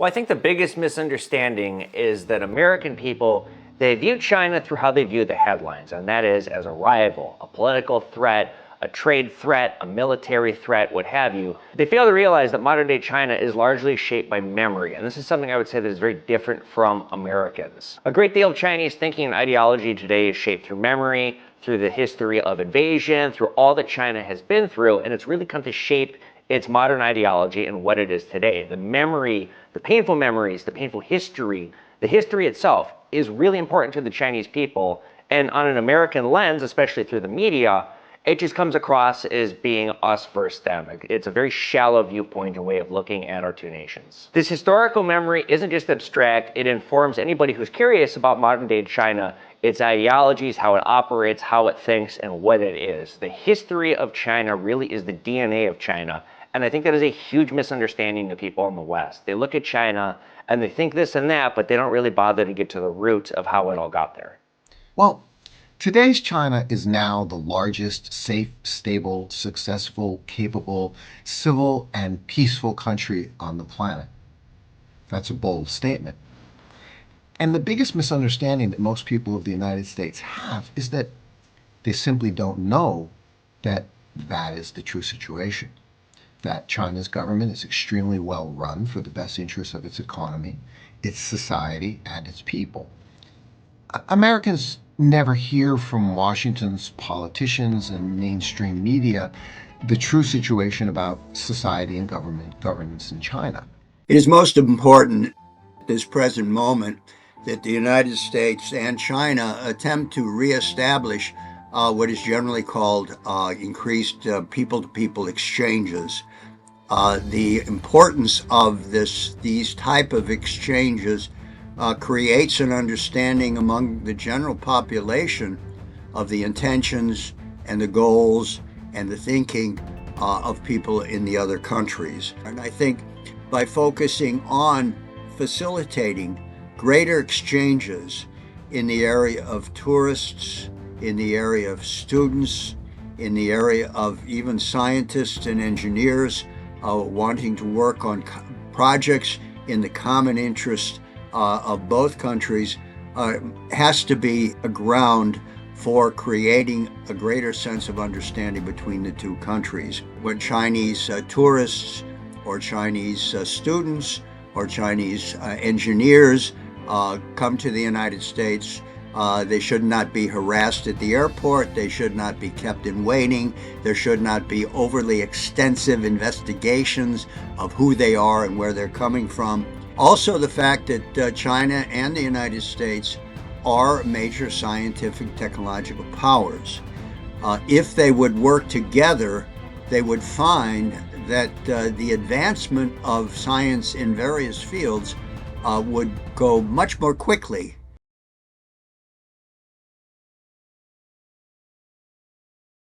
Well, I think the biggest misunderstanding is that American people, they view China through how they view the headlines, and that is as a rival, a political threat, a trade threat, a military threat, what have you. They fail to realize that modern day China is largely shaped by memory, and this is something I would say that is very different from Americans. A great deal of Chinese thinking and ideology today is shaped through memory, through the history of invasion, through all that China has been through, and it's really come to shape its modern ideology and what it is today. The memory, the painful memories, the painful history, the history itself is really important to the Chinese people. And on an American lens, especially through the media, it just comes across as being us versus them. It's a very shallow viewpoint and way of looking at our two nations. This historical memory isn't just abstract, it informs anybody who's curious about modern day China, its ideologies, how it operates, how it thinks, and what it is. The history of China really is the DNA of China. And I think that is a huge misunderstanding to people in the West. They look at China and they think this and that, but they don't really bother to get to the root of how it all got there. Well, today's China is now the largest, safe, stable, successful, capable, civil, and peaceful country on the planet. That's a bold statement. And the biggest misunderstanding that most people of the United States have is that they simply don't know that that is the true situation. That China's government is extremely well run for the best interests of its economy, its society, and its people. Americans never hear from Washington's politicians and mainstream media the true situation about society and governance in China. It is most important at this present moment that the United States and China attempt to reestablish what is generally called increased people-to-people exchanges. The importance of these type of exchanges creates an understanding among the general population of the intentions and the goals and the thinking of people in the other countries. And I think by focusing on facilitating greater exchanges in the area of tourists, in the area of students, in the area of even scientists and engineers wanting to work on projects in the common interest of both countries has to be a ground for creating a greater sense of understanding between the two countries. When Chinese tourists or Chinese students or Chinese engineers come to the United States, they should not be harassed at the airport. They should not be kept in waiting. There should not be overly extensive investigations of who they are and where they're coming from. Also, the fact that China and the United States are major scientific technological powers. If they would work together, they would find that the advancement of science in various fields would go much more quickly